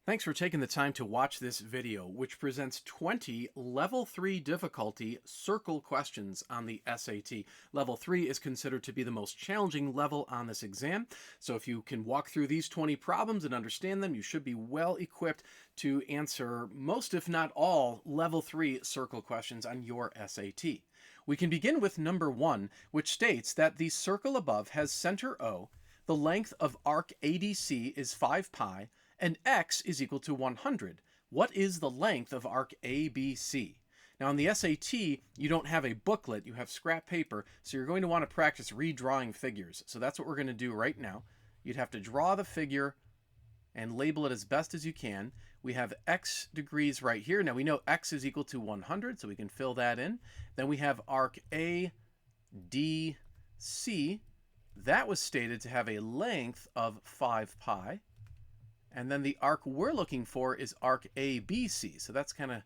Thanks for taking the time to watch this video, which presents 20 Level 3 difficulty circle questions on the SAT. Level 3 is considered to be the most challenging level on this exam, so if you can walk through these 20 problems and understand them, you should be well equipped to answer most, if not all, Level 3 circle questions on your SAT. We can begin with number 1, which states that the circle above has center O, the length of arc ADC is 5 pi, and x is equal to 100. What is the length of arc ABC? Now, on the SAT, you don't have a booklet, you have scrap paper, so you're going to want to practice redrawing figures. So that's what we're going to do right now. You'd have to draw the figure and label it as best as you can. We have x degrees right here. Now, we know x is equal to 100, so we can fill that in. Then we have arc ADC. That was stated to have a length of 5 pi. And then the arc we're looking for is arc ABC. So that's kind of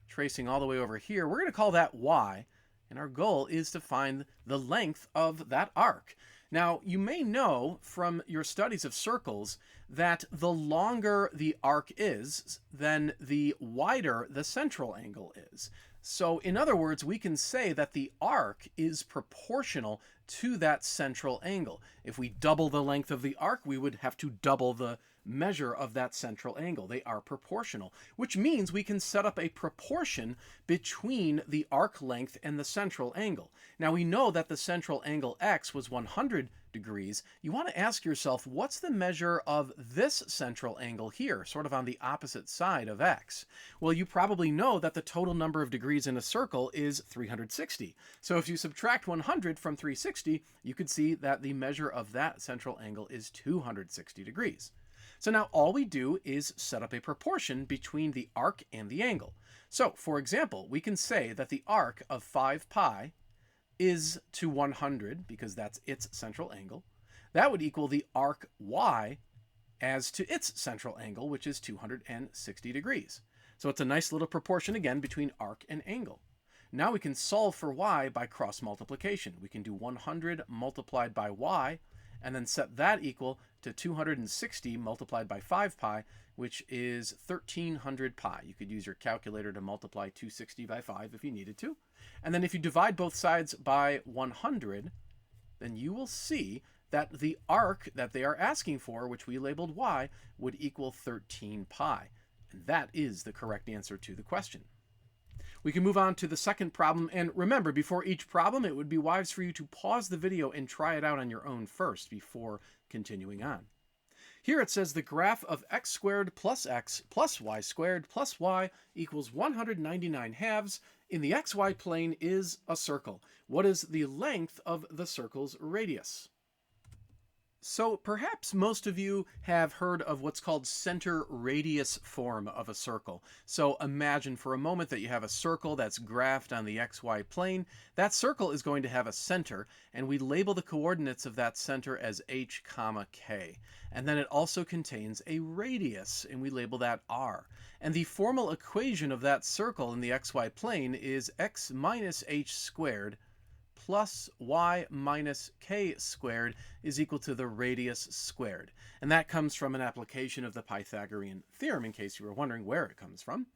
tracing all the way over here. We're going to call that y. And our goal is to find the length of that arc. Now, you may know from your studies of circles that the longer the arc is, then the wider the central angle is. So in other words, we can say that the arc is proportional to that central angle. If we double the length of the arc, we would have to double the measure of that central angle. They are proportional, which means we can set up a proportion between the arc length and the central angle. Now we know that the central angle x was 100 degrees. You want to ask yourself, what's the measure of this central angle here, sort of on the opposite side of x? Well, you probably know that the total number of degrees in a circle is 360. So if you subtract 100 from 360, you could see that the measure of that central angle is 260 degrees. So now all we do is set up a proportion between the arc and the angle. So, for example, we can say that the arc of 5 pi is to 100, because that's its central angle. That would equal the arc y as to its central angle, which is 260 degrees. So it's a nice little proportion again between arc and angle. Now we can solve for y by cross multiplication. We can do 100 multiplied by y, and then set that equal to 260 multiplied by 5 pi, which is 1300 pi. You could use your calculator to multiply 260 by 5 if you needed to. And then if you divide both sides by 100, then you will see that the arc that they are asking for, which we labeled y, would equal 13 pi. And that is the correct answer to the question. We can move on to the second problem, and remember, before each problem, it would be wise for you to pause the video and try it out on your own first before continuing on. Here it says the graph of x squared plus x plus y squared plus y equals 199 halves in the xy plane is a circle. What is the length of the circle's radius? So perhaps most of you have heard of what's called center radius form of a circle. So imagine for a moment that you have a circle that's graphed on the xy plane. That circle is going to have a center, and we label the coordinates of that center as h, k. And then it also contains a radius, and we label that r. And the formal equation of that circle in the xy plane is x minus h squared plus y minus k squared is equal to the radius squared. And that comes from an application of the Pythagorean theorem, in case you were wondering where it comes from.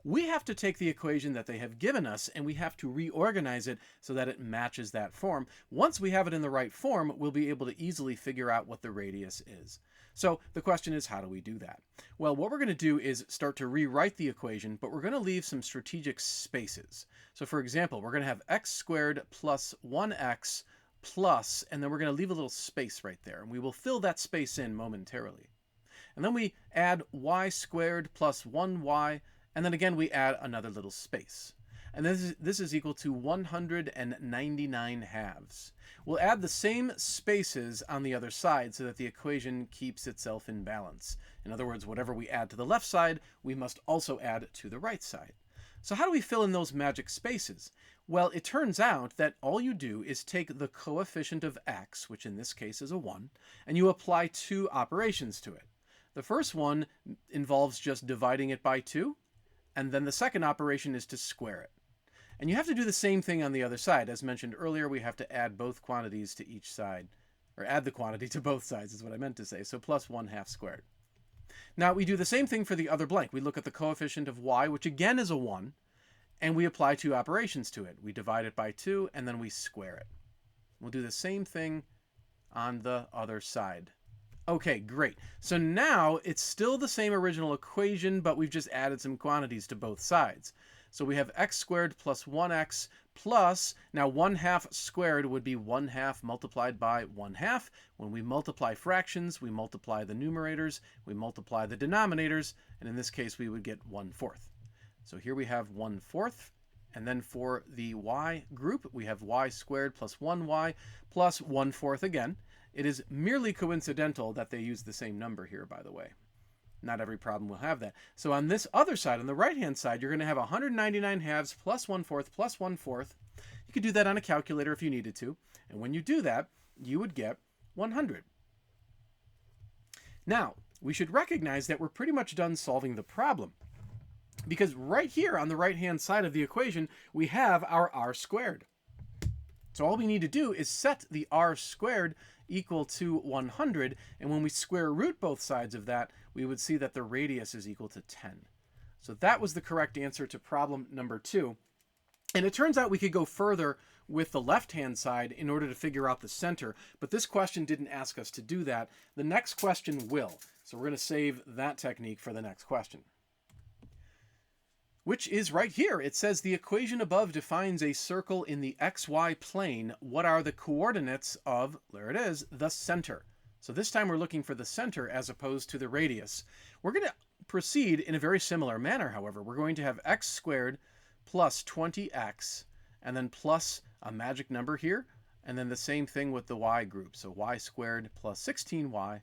We have to take the equation that they have given us and we have to reorganize it so that it matches that form. Once we have it in the right form, we'll be able to easily figure out what the radius is. So the question is, how do we do that? Well, what we're going to do is start to rewrite the equation, but we're going to leave some strategic spaces. So for example, we're going to have x squared plus 1x plus, and then we're going to leave a little space right there, and we will fill that space in momentarily. And then we add y squared plus 1y, and then again we add another little space. And this is equal to 199 halves. We'll add the same spaces on the other side so that the equation keeps itself in balance. In other words, whatever we add to the left side, we must also add to the right side. So how do we fill in those magic spaces? Well, it turns out that all you do is take the coefficient of x, which in this case is a 1, and you apply two operations to it. The first one involves just dividing it by 2, and then the second operation is to square it. And you have to do the same thing on the other side. As mentioned earlier, we have to add both quantities to each side, or add the quantity to both sides is what I meant to say, so plus 1/2 squared. Now we do the same thing for the other blank. We look at the coefficient of y, which again is a 1, and we apply two operations to it. We divide it by 2, and then we square it. We'll do the same thing on the other side. Okay, great. So now it's still the same original equation, but we've just added some quantities to both sides. So we have x squared plus 1x plus, now 1/2 squared would be 1/2 multiplied by 1/2. When we multiply fractions, we multiply the numerators, we multiply the denominators, and in this case we would get 1/4. So here we have 1/4, and then for the y group, we have y squared plus 1y plus 1/4 again. It is merely coincidental that they use the same number here, by the way. Not every problem will have that. So on this other side, on the right-hand side, you're going to have 199 halves plus 1/4 plus 1/4. You could do that on a calculator if you needed to. And when you do that, you would get 100. Now, we should recognize that we're pretty much done solving the problem. Because right here on the right-hand side of the equation, we have our r squared. So all we need to do is set the r squared equal to 100, and when we square root both sides of that, we would see that the radius is equal to 10. So that was the correct answer to problem number 2. And it turns out we could go further with the left-hand side in order to figure out the center, but this question didn't ask us to do that. The next question will. So we're going to save that technique for the next question, which is right here. It says the equation above defines a circle in the xy plane. What are the coordinates of, there it is, the center? So this time we're looking for the center as opposed to the radius. We're going to proceed in a very similar manner, however. We're going to have x squared plus 20x, and then plus a magic number here, and then the same thing with the y group. So y squared plus 16y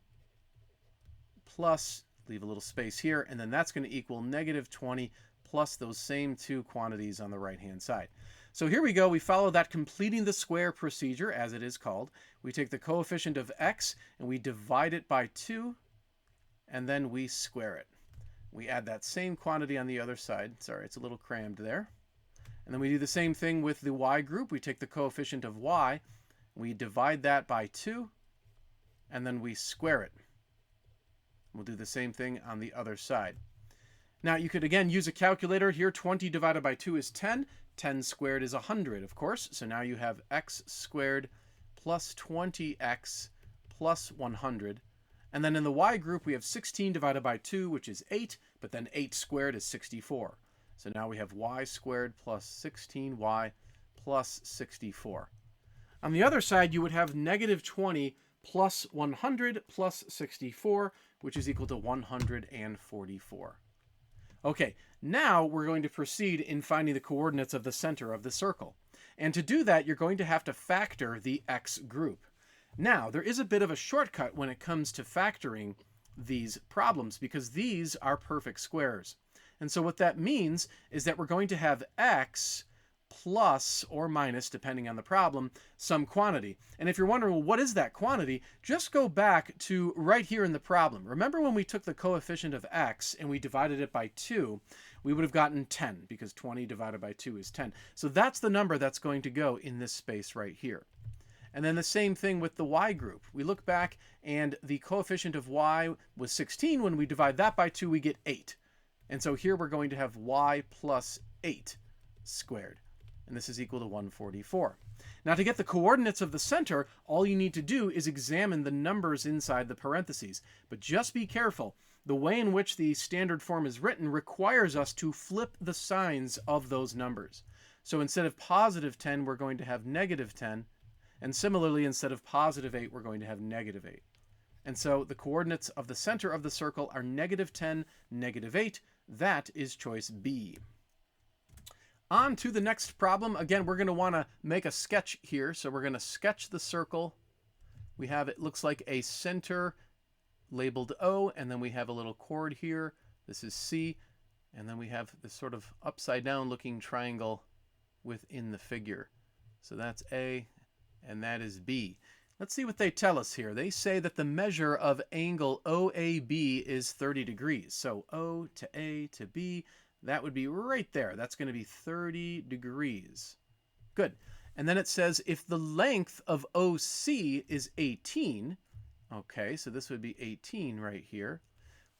plus, leave a little space here, and then that's going to equal negative 20 plus those same two quantities on the right-hand side. So here we go. We follow that completing the square procedure, as it is called. We take the coefficient of x and we divide it by 2, and then we square it. We add that same quantity on the other side. Sorry, it's a little crammed there. And then we do the same thing with the y group. We take the coefficient of y, we divide that by 2, and then we square it. We'll do the same thing on the other side. Now, you could, again, use a calculator here. 20 divided by 2 is 10. 10 squared is 100, of course. So now you have x squared plus 20x plus 100. And then in the y group, we have 16 divided by 2, which is 8. But then 8 squared is 64. So now we have y squared plus 16y plus 64. On the other side, you would have negative 20 plus 100 plus 64, which is equal to 144. Okay, now we're going to proceed in finding the coordinates of the center of the circle. And to do that, you're going to have to factor the x group. Now, there is a bit of a shortcut when it comes to factoring these problems, because these are perfect squares. And so what that means is that we're going to have x plus or minus, depending on the problem, some quantity. And if you're wondering, well, what is that quantity? Just go back to right here in the problem. Remember when we took the coefficient of x and we divided it by 2, we would have gotten 10, because 20 divided by 2 is 10. So that's the number that's going to go in this space right here. And then the same thing with the y group. We look back and the coefficient of y was 16. When we divide that by 2, we get 8. And so here we're going to have y plus 8 squared. And this is equal to 144. Now, to get the coordinates of the center, all you need to do is examine the numbers inside the parentheses. But just be careful. The way in which the standard form is written requires us to flip the signs of those numbers. So instead of positive 10, we're going to have negative 10. And similarly, instead of positive 8, we're going to have negative 8. And so the coordinates of the center of the circle are negative 10, negative 8. That is choice B. On to the next problem. Again, we're going to want to make a sketch here. So we're going to sketch the circle. We have, it looks like a center labeled O, and then we have a little chord here. This is C. And then we have this sort of upside down looking triangle within the figure. So that's A, and that is B. Let's see what they tell us here. They say that the measure of angle OAB is 30 degrees. So O to A to B, that would be right there. That's going to be 30 degrees. Good. And then it says if the length of OC is 18, okay, so this would be 18 right here,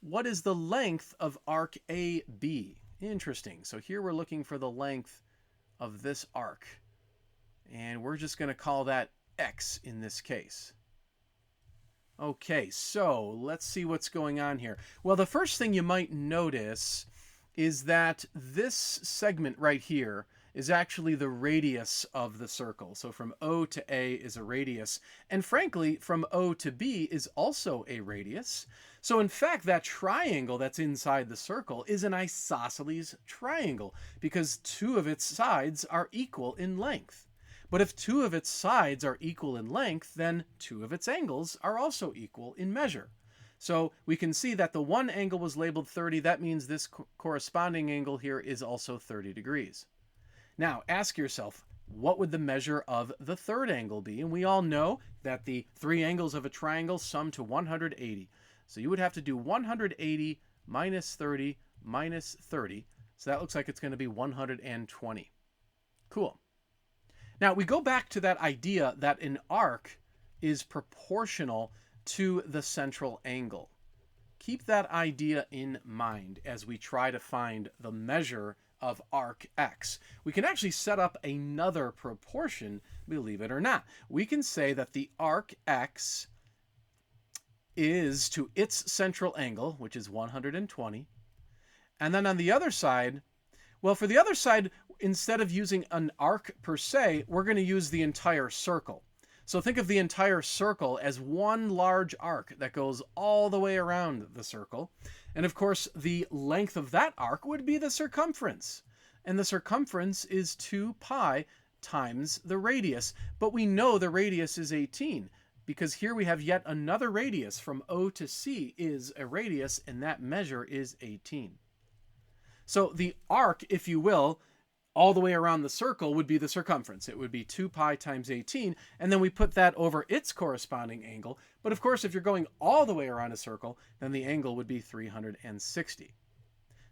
what is the length of arc AB? Interesting. So here we're looking for the length of this arc. And we're just going to call that X in this case. Okay, so let's see what's going on here. Well, the first thing you might notice is that this segment right here is actually the radius of the circle. So from O to A is a radius, and frankly, from O to B is also a radius. So in fact, that triangle that's inside the circle is an isosceles triangle because two of its sides are equal in length. But if two of its sides are equal in length, then two of its angles are also equal in measure. So we can see that the one angle was labeled 30. That means this corresponding angle here is also 30 degrees. Now, ask yourself, what would the measure of the third angle be? And we all know that the three angles of a triangle sum to 180. So you would have to do 180 minus 30 minus 30. So that looks like it's going to be 120. Cool. Now, we go back to that idea that an arc is proportional to the central angle. Keep that idea in mind as we try to find the measure of arc X. We can actually set up another proportion, believe it or not. We can say that the arc X is to its central angle, which is 120. And then on the other side, well, for the other side, instead of using an arc per se, we're going to use the entire circle. So think of the entire circle as one large arc that goes all the way around the circle. And of course, the length of that arc would be the circumference. And the circumference is 2 pi times the radius. But we know the radius is 18 because here we have yet another radius. From O to C is a radius, and that measure is 18. So the arc, if you will, all the way around the circle would be the circumference. It would be 2 pi times 18, and then we put that over its corresponding angle. But of course, if you're going all the way around a circle, then the angle would be 360.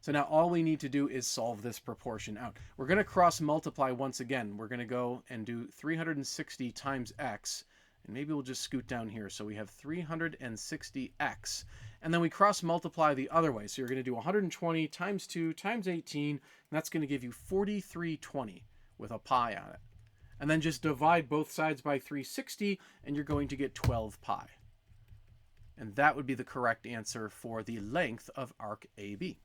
So now all we need to do is solve this proportion out. We're going to cross multiply once again. We're going to go and do 360 times x, and maybe we'll just scoot down here. So we have 360x. And then we cross multiply the other way. So you're going to do 120 times 2 times 18, and that's going to give you 4320 with a pi on it. And then just divide both sides by 360, and you're going to get 12 pi. And that would be the correct answer for the length of arc AB.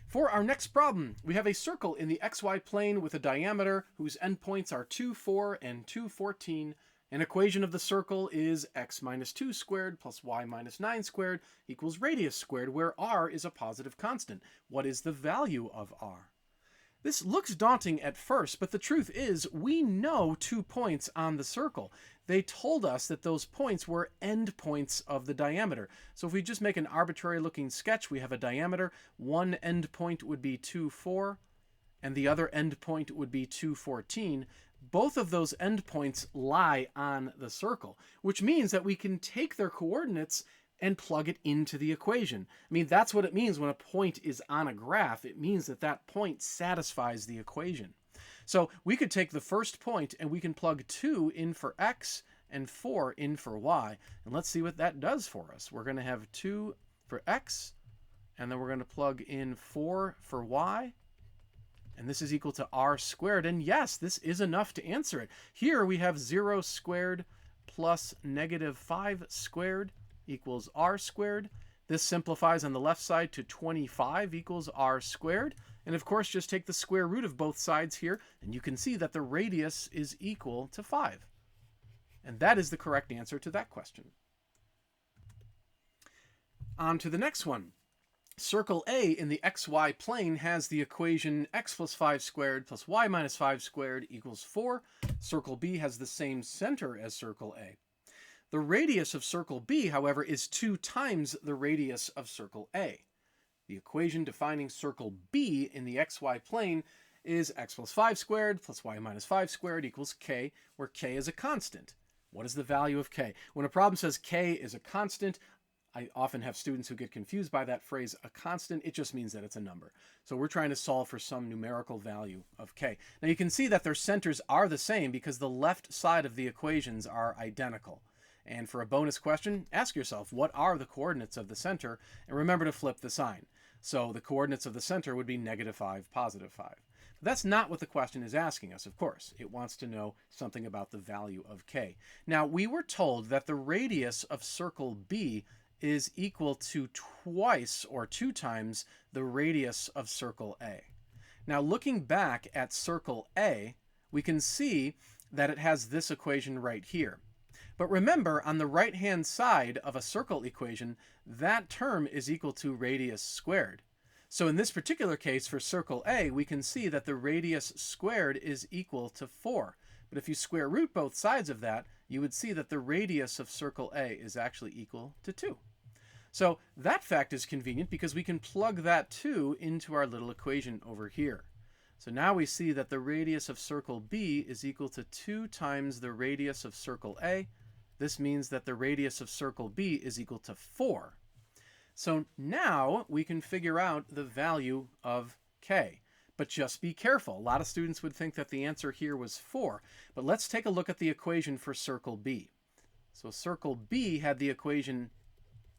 For our next problem, we have a circle in the xy plane with a diameter whose endpoints are 2, 4, and 2, 14. An equation of the circle is x minus 2 squared plus y minus 9 squared equals radius squared, where r is a positive constant. What is the value of r? This looks daunting at first, but the truth is we know 2 points on the circle. They told us that those points were endpoints of the diameter. So if we just make an arbitrary looking sketch, we have a diameter. One endpoint would be 2, 4, and the other endpoint would be 2, 14. Both of those endpoints lie on the circle, which means that we can take their coordinates and plug it into the equation. I mean, that's what it means when a point is on a graph. It means that that point satisfies the equation. So we could take the first point and we can plug 2 in for x and 4 in for y. And let's see what that does for us. We're going to have 2 for x, and then we're going to plug in 4 for y. And this is equal to r squared. And yes, this is enough to answer it. Here we have 0 squared plus negative 5 squared equals r squared. This simplifies on the left side to 25 equals r squared. And of course, just take the square root of both sides here, and you can see that the radius is equal to 5. And that is the correct answer to that question. On to the next one. Circle A in the xy plane has the equation x plus 5 squared plus y minus 5 squared equals 4. Circle B has the same center as circle A. The radius of circle B, however, is 2 times the radius of circle A. The equation defining circle B in the xy plane is x plus 5 squared plus y minus 5 squared equals k, where k is a constant. What is the value of k? When a problem says k is a constant, I often have students who get confused by that phrase, a constant. It just means that it's a number. So we're trying to solve for some numerical value of k. Now you can see that their centers are the same because the left side of the equations are identical. And for a bonus question, ask yourself, what are the coordinates of the center? And remember to flip the sign. So the coordinates of the center would be -5, +5. But that's not what the question is asking us, of course. It wants to know something about the value of k. Now, we were told that the radius of circle B is equal to twice or 2 times the radius of circle A. Now, looking back at circle A, we can see that it has this equation right here. But remember, on the right-hand side of a circle equation, that term is equal to radius squared. So in this particular case, for circle A, we can see that the radius squared is equal to 4. But if you square root both sides of that, you would see that the radius of circle A is actually equal to 2. So that fact is convenient because we can plug that 2 into our little equation over here. So now we see that the radius of circle B is equal to 2 times the radius of circle A. This means that the radius of circle B is equal to 4. So now we can figure out the value of k. But just be careful. A lot of students would think that the answer here was 4. But let's take a look at the equation for circle B. So circle B had the equation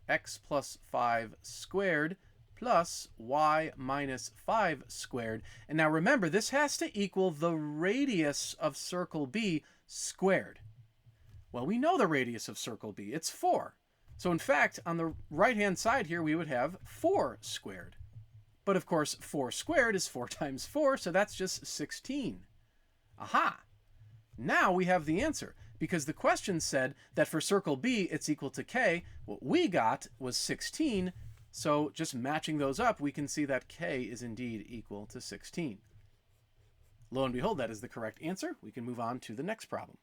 x plus 5 squared plus y minus 5 squared. And now remember, this has to equal the radius of circle B squared. Well, we know the radius of circle B. It's 4. So in fact, on the right-hand side here, we would have 4 squared. But of course, 4 squared is 4 times 4, so that's just 16. Aha! Now we have the answer, because the question said that for circle B, it's equal to k. What we got was 16, so just matching those up, we can see that k is indeed equal to 16. Lo and behold, that is the correct answer. We can move on to the next problem.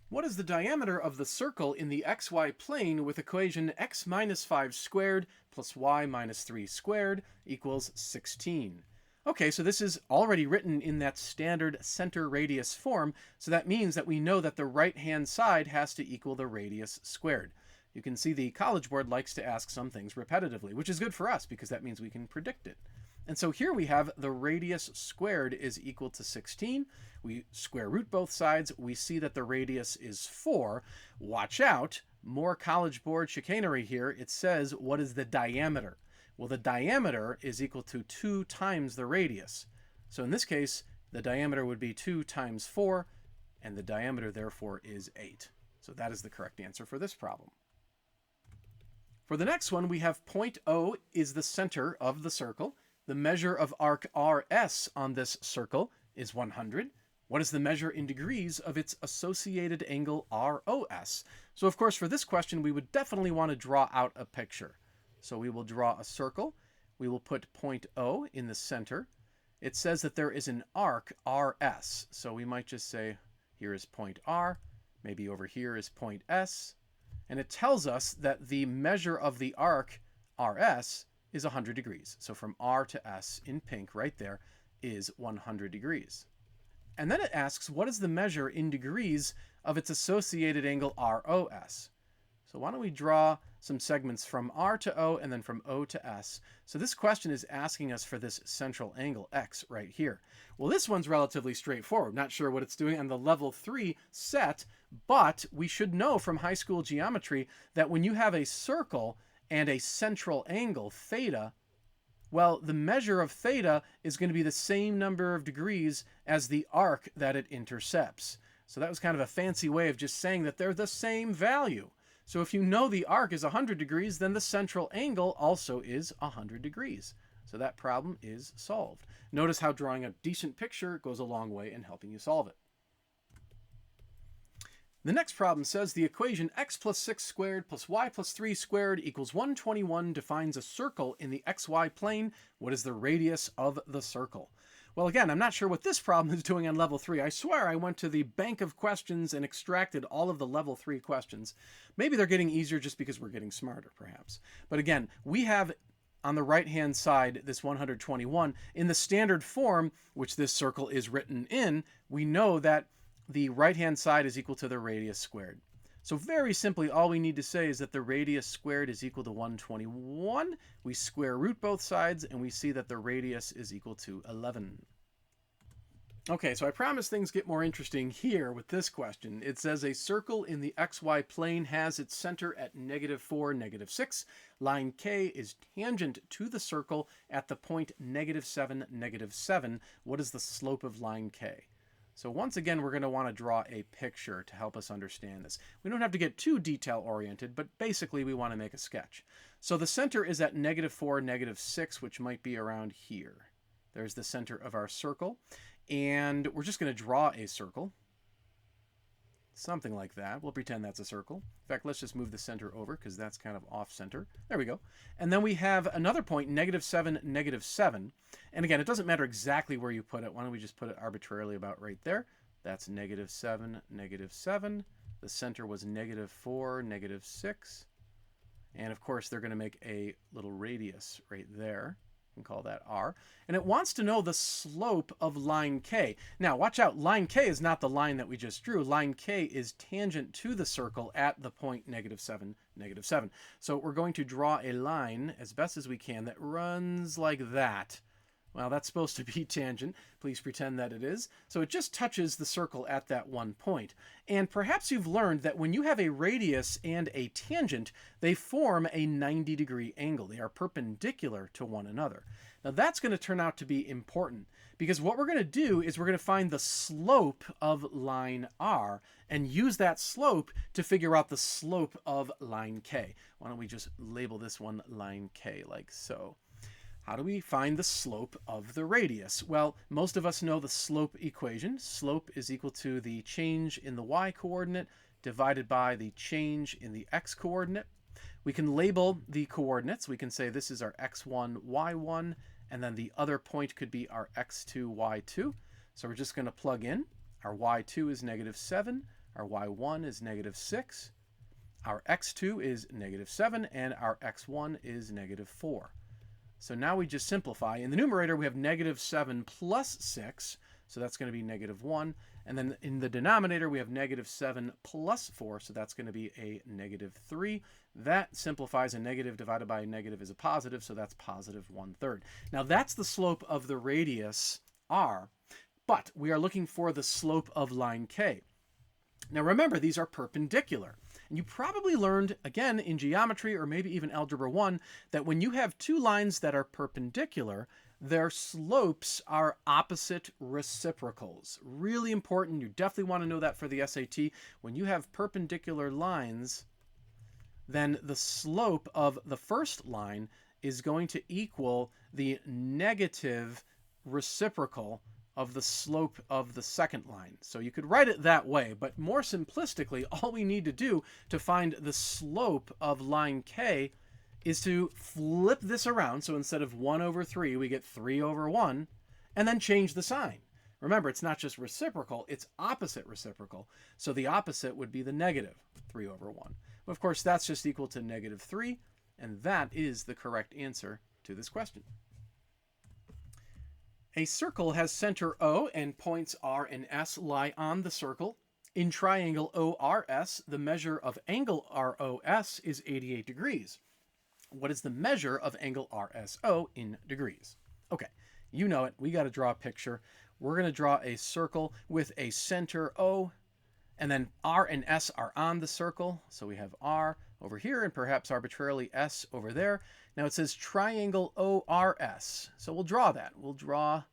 What is the diameter of the circle in the xy plane with equation x minus 5 squared plus y minus 3 squared equals 16? Okay, so this is already written in that standard center radius form, so that means that we know that the right-hand side has to equal the radius squared. You can see the College Board likes to ask some things repetitively, which is good for us because that means we can predict it. And so here we have the radius squared is equal to 16. We square root both sides. We see that the radius is 4. Watch out, more College Board chicanery here. It says, what is the diameter? Well, the diameter is equal to 2 times the radius. So in this case, the diameter would be 2 times 4, and the diameter therefore is 8. So that is the correct answer for this problem. For the next one, we have point O is the center of the circle. The measure of arc RS on this circle is 100. What is the measure in degrees of its associated angle ROS? So of course, for this question, we would definitely want to draw out a picture. So we will draw a circle. We will put point O in the center. It says that there is an arc RS. So we might just say, here is point R. Maybe over here is point S. And it tells us that the measure of the arc RS is 100 degrees. So from R to S in pink right there is 100 degrees. And then it asks, what is the measure in degrees of its associated angle ROS? So why don't we draw some segments from R to O and then from O to S. So this question is asking us for this central angle X right here. Well, this one's relatively straightforward. Not sure what it's doing on the level 3 set, but we should know from high school geometry that when you have a circle and a central angle, theta, well, the measure of theta is going to be the same number of degrees as the arc that it intercepts. So that was kind of a fancy way of just saying that they're the same value. So if you know the arc is 100 degrees, then the central angle also is 100 degrees. So that problem is solved. Notice how drawing a decent picture goes a long way in helping you solve it. The next problem says the equation x plus 6 squared plus y plus 3 squared equals 121 defines a circle in the xy plane. What is the radius of the circle? Well, again, I'm not sure what this problem is doing on level 3. I swear I went to the bank of questions and extracted all of the level 3 questions. Maybe they're getting easier just because we're getting smarter, perhaps. But again, we have on the right-hand side this 121. In the standard form, which this circle is written in, we know that the right-hand side is equal to the radius squared. So very simply, all we need to say is that the radius squared is equal to 121. We square root both sides, and we see that the radius is equal to 11. Okay, so I promise things get more interesting here with this question. It says a circle in the xy plane has its center at -4, -6. Line K is tangent to the circle at the point -7, -7. What is the slope of line K? So once again, we're going to want to draw a picture to help us understand this. We don't have to get too detail-oriented, but basically we want to make a sketch. So the center is at -4, -6, which might be around here. There's the center of our circle. And we're just going to draw a circle. Something like that. We'll pretend that's a circle. In fact, let's just move the center over because that's kind of off-center. There we go. And then we have another point, -7, -7. And again, it doesn't matter exactly where you put it. Why don't we just put it arbitrarily about right there? That's -7, -7. The center was -4, -6. And of course, they're going to make a little radius right there. We can call that R. And it wants to know the slope of line K. Now, watch out. Line K is not the line that we just drew. Line K is tangent to the circle at the point -7, -7. So we're going to draw a line as best as we can that runs like that. Well, that's supposed to be tangent. Please pretend that it is. So it just touches the circle at that one point. And perhaps you've learned that when you have a radius and a tangent, they form a 90-degree angle. They are perpendicular to one another. Now that's going to turn out to be important because what we're going to do is we're going to find the slope of line R and use that slope to figure out the slope of line K. Why don't we just label this one line K like so. How do we find the slope of the radius? Well, most of us know the slope equation. Slope is equal to the change in the y-coordinate divided by the change in the x-coordinate. We can label the coordinates. We can say this is our x1, y1, and then the other point could be our x2, y2. So we're just going to plug in. Our y2 is -7, our y1 is -6, our x2 is -7, and our x1 is -4. So now we just simplify. In the numerator, we have -7 plus 6, so that's going to be -1. And then in the denominator, we have -7 plus 4, so that's going to be a -3. That simplifies. A negative divided by a negative is a positive, so that's +1/3. Now that's the slope of the radius R, but we are looking for the slope of line K. Now remember, these are perpendicular. And you probably learned, again, in geometry or maybe even Algebra 1, that when you have two lines that are perpendicular, their slopes are opposite reciprocals. Really important. You definitely want to know that for the SAT. When you have perpendicular lines, then the slope of the first line is going to equal the negative reciprocal of the slope of the second line. So you could write it that way, but more simplistically, all we need to do to find the slope of line K is to flip this around. So instead of 1/3, we get 3/1, and then change the sign. Remember, it's not just reciprocal, it's opposite reciprocal. So the opposite would be the -3/1. Of course, that's just equal to -3, and that is the correct answer to this question. A circle has center O and points R and S lie on the circle. In triangle ORS, the measure of angle ROS is 88 degrees. What is the measure of angle RSO in degrees? Okay, you know it. We got to draw a picture. We're going to draw a circle with a center O, and then R and S are on the circle. So we have R over here and perhaps arbitrarily S over there. Now it says triangle ORS. So we'll draw that. We'll draw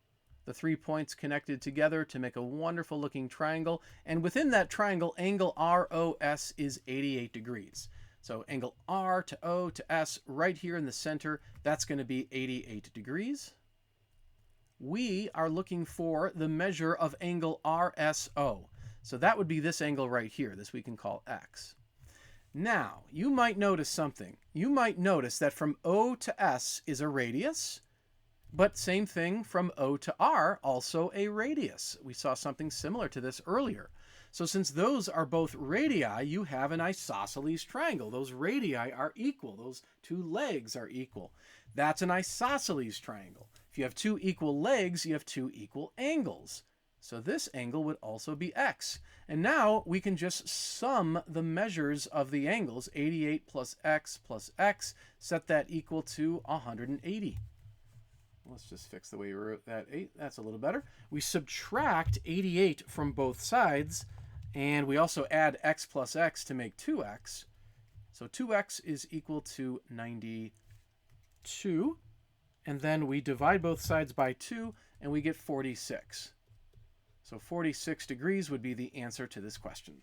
the 3 points connected together to make a wonderful looking triangle. And within that triangle, angle ROS is 88 degrees. So angle R to O to S right here in the center, that's going to be 88 degrees. We are looking for the measure of angle RSO. So that would be this angle right here. This we can call X. Now, you might notice something. You might notice that from O to S is a radius, but same thing from O to R, also a radius. We saw something similar to this earlier. So since those are both radii, you have an isosceles triangle. Those radii are equal. Those two legs are equal. That's an isosceles triangle. If you have two equal legs, you have two equal angles. So this angle would also be X. And now we can just sum the measures of the angles. 88 plus X, set that equal to 180. let's just fix the way we wrote that 8. That's a little better. We subtract 88 from both sides, and we also add x plus x to make 2x. So 2x is equal to 92. And then we divide both sides by 2, and we get 46. So 46 degrees would be the answer to this question.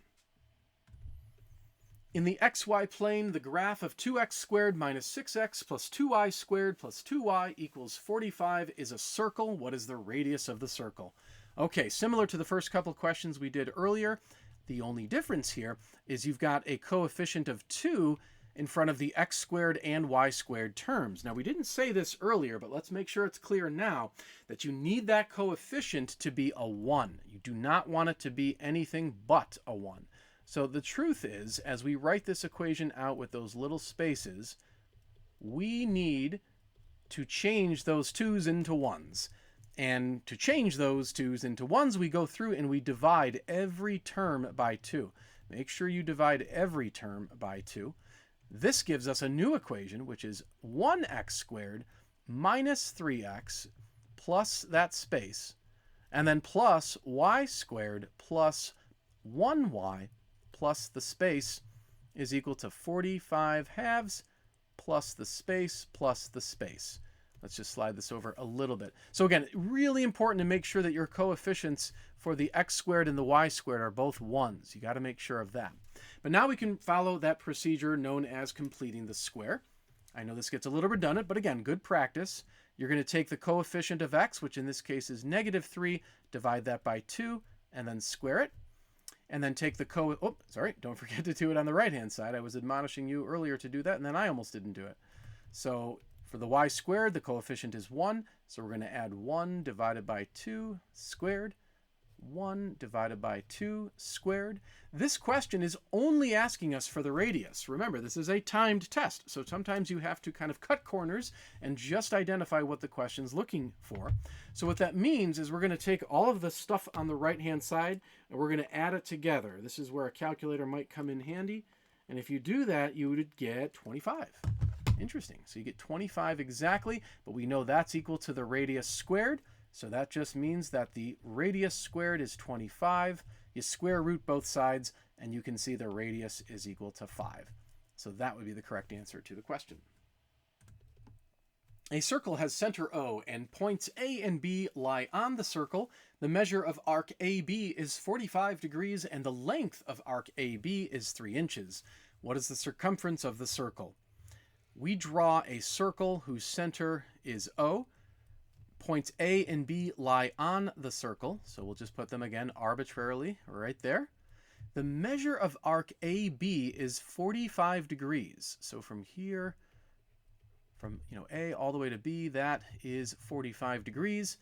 In the xy plane, the graph of 2x squared minus 6x plus 2y squared plus 2y equals 45 is a circle. What is the radius of the circle? Okay, similar to the first couple questions we did earlier, the only difference here is you've got a coefficient of 2 in front of the x squared and y squared terms. Now, we didn't say this earlier, but let's make sure it's clear now that you need that coefficient to be a 1. You do not want it to be anything but a 1. So the truth is, as we write this equation out with those little spaces, we need to change those 2's into 1's. And to change those 2's into 1's, we go through and we divide every term by 2. Make sure you divide every term by 2. This gives us a new equation, which is 1x squared minus 3x plus that space, and then plus y squared plus 1y plus the space is equal to 45 halves plus the space plus the space. Let's just slide this over a little bit. So again, really important to make sure that your coefficients for the x squared and the y squared are both 1's. You got to make sure of that. But now we can follow that procedure known as completing the square. I know this gets a little redundant, but again, good practice. You're going to take the coefficient of x, which in this case is -3, divide that by 2, and then square it. And then take the don't forget to do it on the right-hand side. I was admonishing you earlier to do that, and then I almost didn't do it. So for the y squared, the coefficient is 1, so we're going to add 1 divided by 2 squared, 1 divided by 2 squared. This question is only asking us for the radius. Remember, this is a timed test, so sometimes you have to kind of cut corners and just identify what the question's looking for. So what that means is we're going to take all of the stuff on the right-hand side and we're going to add it together. This is where a calculator might come in handy. And if you do that, you would get 25. Interesting. So you get 25 exactly, but we know that's equal to the radius squared. So that just means that the radius squared is 25. You square root both sides, and you can see the radius is equal to 5. So that would be the correct answer to the question. A circle has center O, and points A and B lie on the circle. The measure of arc AB is 45 degrees, and the length of arc AB is 3 inches. What is the circumference of the circle? We draw a circle whose center is O. Points A and B lie on the circle, so we'll just put them again arbitrarily right there. The measure of arc AB is 45 degrees. So from here, from A all the way to B, that is 45 degrees.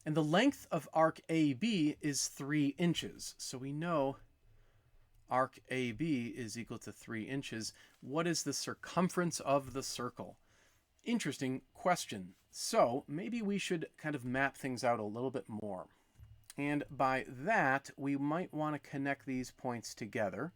And the length of arc AB is 3 inches. So we know arc AB is equal to 3 inches. What is the circumference of the circle? Interesting question. So maybe we should kind of map things out a little bit more. And by that, we might want to connect these points together.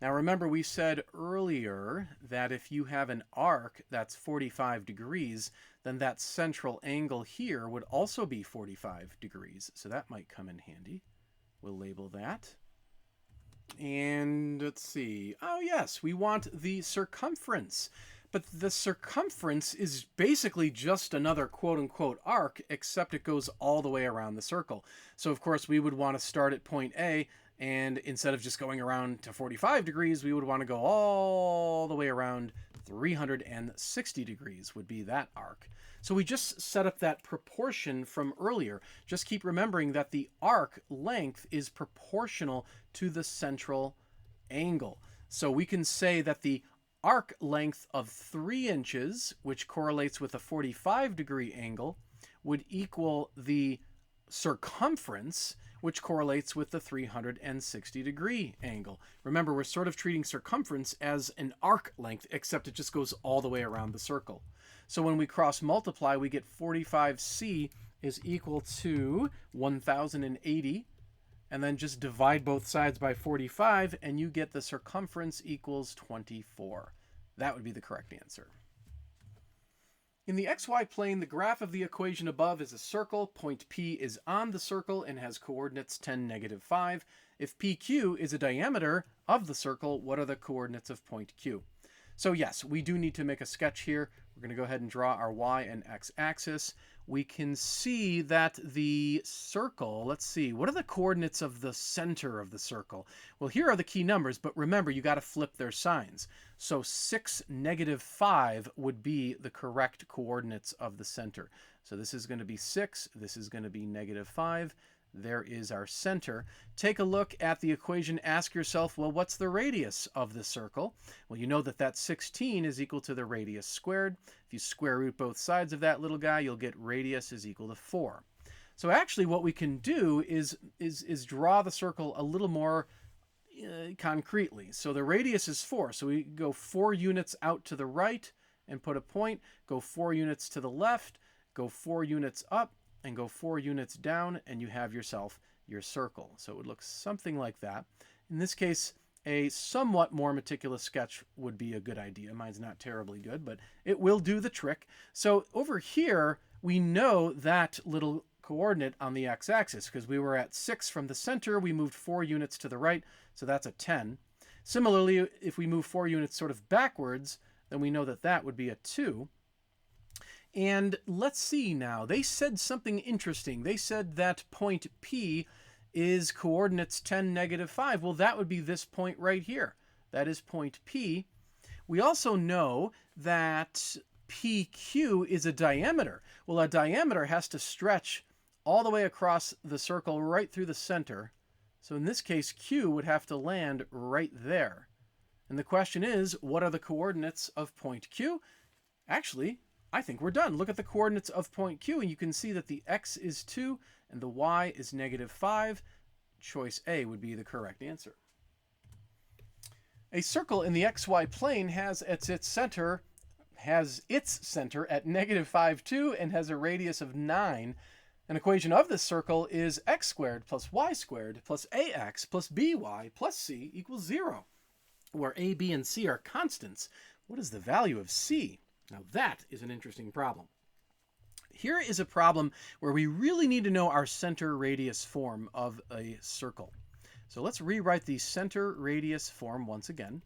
Now remember, we said earlier that if you have an arc that's 45 degrees, then that central angle here would also be 45 degrees. So that might come in handy. We'll label that. And let's see. Oh yes, we want the circumference. But the circumference is basically just another quote-unquote arc, except it goes all the way around the circle. So of course we would want to start at point A, and instead of just going around to 45 degrees, we would want to go all the way around 360 degrees would be that arc. So we just set up that proportion from earlier. Just keep remembering that the arc length is proportional to the central angle. So we can say that the arc length of 3 inches, which correlates with a 45-degree angle, would equal the circumference, which correlates with the 360-degree angle. Remember, we're sort of treating circumference as an arc length, except it just goes all the way around the circle. So when we cross multiply, we get 45C is equal to 1080, and then just divide both sides by 45, and you get the circumference equals 24. That would be the correct answer. In the xy plane, the graph of the equation above is a circle. Point P is on the circle and has coordinates 10, -5. If PQ is a diameter of the circle, what are the coordinates of point Q? So yes, we do need to make a sketch here. We're going to go ahead and draw our y and x axis. We can see that the circle, let's see, what are the coordinates of the center of the circle? Well, here are the key numbers, but remember, you got to flip their signs. So 6, -5 would be the correct coordinates of the center. So this is going to be 6, this is going to be -5. There is our center. Take a look at the equation. Ask yourself, well, what's the radius of the circle? Well, you know that 16 is equal to the radius squared. If you square root both sides of that little guy, you'll get radius is equal to 4. So actually what we can do is draw the circle a little more concretely. So the radius is 4. So we go 4 units out to the right and put a point. Go 4 units to the left. Go 4 units up. And go 4 units down, and you have yourself your circle. So it would look something like that. In this case, a somewhat more meticulous sketch would be a good idea. Mine's not terribly good, but it will do the trick. So over here, we know that little coordinate on the x-axis because we were at 6 from the center. We moved 4 units to the right, so that's a 10. Similarly, if we move 4 units sort of backwards, then we know that that would be a 2. And let's see now, they said something interesting. They said that point P is coordinates 10, -5. Well, that would be this point right here. That is point P. We also know that PQ is a diameter. Well, a diameter has to stretch all the way across the circle right through the center. So in this case, Q would have to land right there. And the question is, what are the coordinates of point Q? Actually, I think we're done. Look at the coordinates of point Q, and you can see that the x is 2 and the y is -5. Choice A would be the correct answer. A circle in the xy plane has its center at -5, 2 and has a radius of 9. An equation of this circle is x squared plus y squared plus ax plus by plus c equals 0, where a, b, and c are constants. What is the value of c? Now that is an interesting problem. Here is a problem where we really need to know our center radius form of a circle. So let's rewrite the center radius form once again.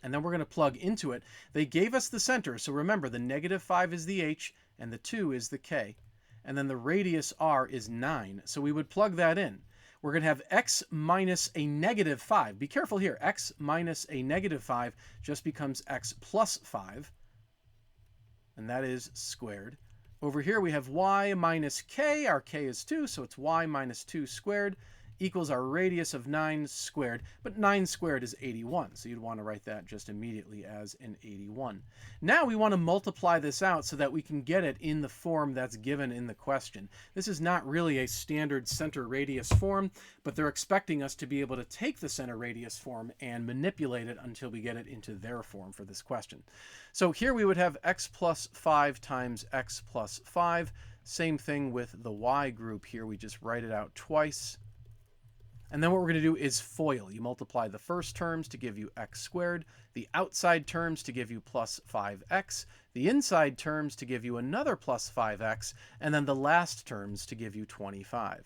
And then we're going to plug into it. They gave us the center. So remember, the -5 is the h and the 2 is the k. And then the radius r is 9. So we would plug that in. We're going to have x minus a -5. Be careful here. X minus a -5 just becomes x plus 5. And that is squared. Over here we have y minus k. Our k is 2, so it's y minus 2 squared equals our radius of 9 squared. But 9 squared is 81, so you'd want to write that just immediately as an 81. Now we want to multiply this out so that we can get it in the form that's given in the question. This is not really a standard center radius form, but they're expecting us to be able to take the center radius form and manipulate it until we get it into their form for this question. So here we would have x plus 5 times x plus 5. Same thing with the y group here. We just write it out twice. And then what we're going to do is FOIL. You multiply the first terms to give you x squared, the outside terms to give you plus 5x, the inside terms to give you another plus 5x, and then the last terms to give you 25.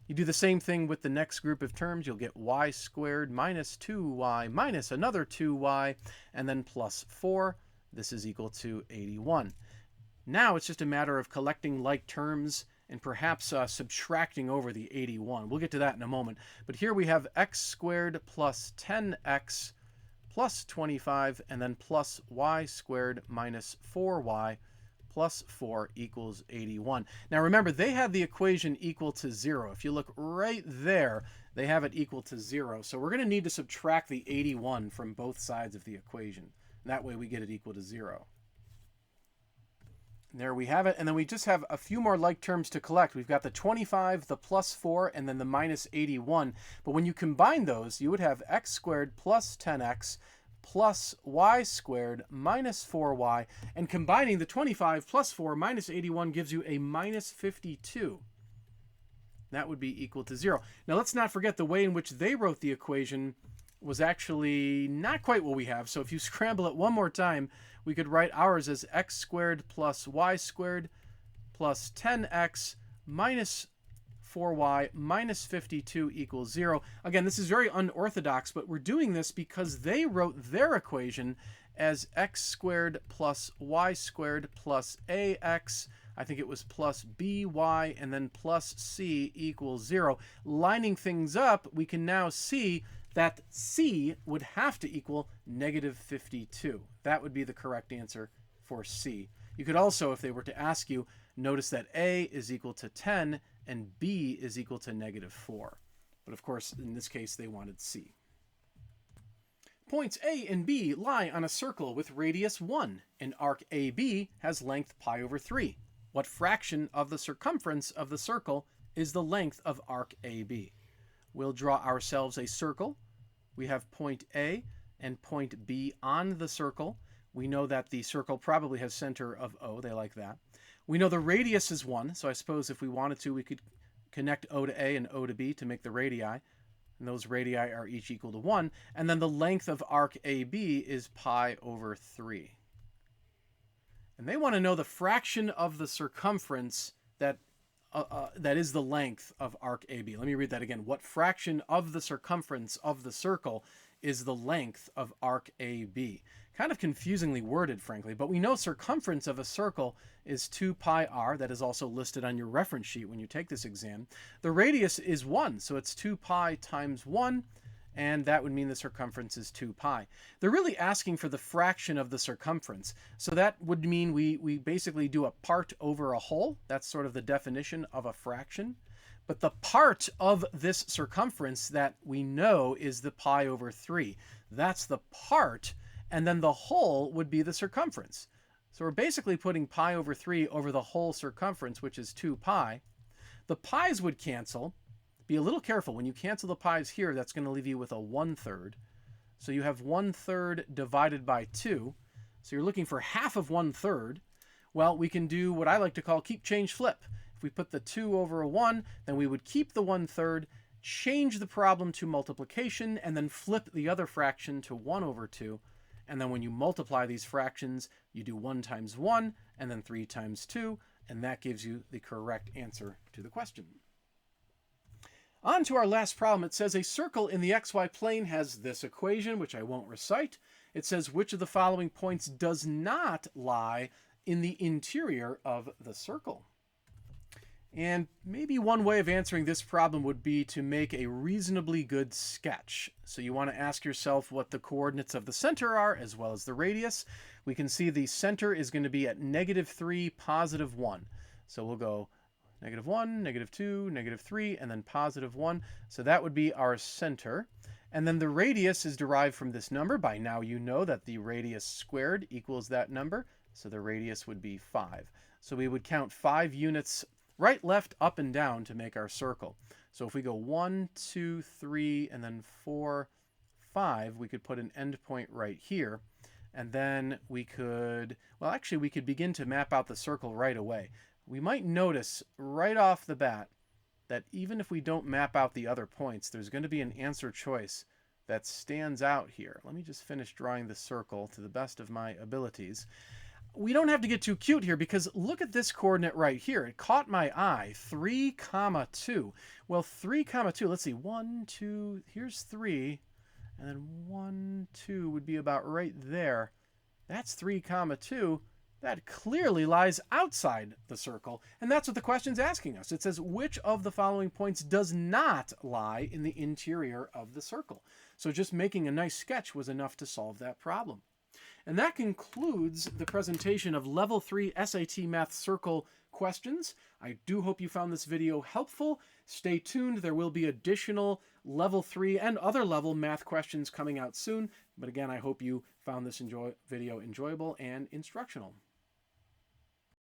You do the same thing with the next group of terms. You'll get y squared minus 2y minus another 2y, and then plus 4. This is equal to 81. Now it's just a matter of collecting like terms and perhaps subtracting over the 81. We'll get to that in a moment. But here we have x squared plus 10x plus 25, and then plus y squared minus 4y plus 4 equals 81. Now remember, they had the equation equal to 0. If you look right there, they have it equal to 0. So we're going to need to subtract the 81 from both sides of the equation. That way we get it equal to 0. There we have it, and then we just have a few more like terms to collect. We've got the 25, the plus 4, and then the minus 81. But when you combine those, you would have x squared plus 10x plus y squared minus 4y, and combining the 25 plus 4 minus 81 gives you a minus 52. That would be equal to 0. Now let's not forget the way in which they wrote the equation was actually not quite what we have. So if you scramble it one more time, we could write ours as x squared plus y squared plus 10x minus 4y minus 52 equals 0. Again, this is very unorthodox, but we're doing this because they wrote their equation as x squared plus y squared plus ax, I think it was plus by, and then plus c equals 0. Lining things up, we can now see that c would have to equal negative 52. That would be the correct answer for c. You could also, if they were to ask you, notice that a is equal to 10 and b is equal to negative 4. But of course, in this case, they wanted c. Points A and B lie on a circle with radius 1, and arc AB has length pi over 3. What fraction of the circumference of the circle is the length of arc AB? We'll draw ourselves a circle. We have point A and point B on the circle. We know that the circle probably has center of O. They like that. We know the radius is 1, so I suppose if we wanted to, we could connect O to A and O to B to make the radii. And those radii are each equal to 1. And then the length of arc AB is pi over 3. And they want to know the fraction of the circumference that is the length of arc AB. Let me read that again. What fraction of the circumference of the circle is the length of arc AB? Kind of confusingly worded, frankly, but we know circumference of a circle is 2 pi r. That is also listed on your reference sheet when you take this exam. The radius is 1, so it's 2 pi times 1, and that would mean the circumference is 2 pi. They're really asking for the fraction of the circumference, so that would mean we basically do a part over a whole. That's sort of the definition of a fraction. But the part of this circumference that we know is the pi over 3. That's the part, and then the whole would be the circumference. So we're basically putting pi over 3 over the whole circumference, which is 2 pi. The pi's would cancel. Be a little careful. When you cancel the pi's here, that's going to leave you with a 1/3. So you have 1/3 divided by 2. So you're looking for half of 1/3. Well, we can do what I like to call keep, change, flip. If we put the 2 over a 1, then we would keep the 1/3, change the problem to multiplication, and then flip the other fraction to 1 over 2. And then when you multiply these fractions, you do 1 times 1, and then 3 times 2, and that gives you the correct answer to the question. On to our last problem. It says a circle in the xy plane has this equation, which I won't recite. It says which of the following points does not lie in the interior of the circle? And maybe one way of answering this problem would be to make a reasonably good sketch. So you want to ask yourself what the coordinates of the center are, as well as the radius. We can see the center is going to be at -3, +1. So we'll go -1, -2, -3, and then +1. So that would be our center. And then the radius is derived from this number. By now you know that the radius squared equals that number. So the radius would be 5. So we would count 5 units right, left, up, and down to make our circle. So if we go 1, 2, 3, and then 4, 5, we could put an endpoint right here. And then we could, well, actually, we could begin to map out the circle right away. We might notice right off the bat that even if we don't map out the other points, there's going to be an answer choice that stands out here. Let me just finish drawing the circle to the best of my abilities. We don't have to get too cute here because look at this coordinate right here. It caught my eye, 3, 2. Well, 3, 2, let's see, 1, 2, here's 3, and then 1, 2 would be about right there. That's 3, 2. That clearly lies outside the circle, and that's what the question's asking us. It says, which of the following points does not lie in the interior of the circle? So just making a nice sketch was enough to solve that problem. And that concludes the presentation of Level 3 SAT Math Circle questions. I do hope you found this video helpful. Stay tuned. There will be additional Level 3 and other level math questions coming out soon. But again, I hope you found this video enjoyable and instructional.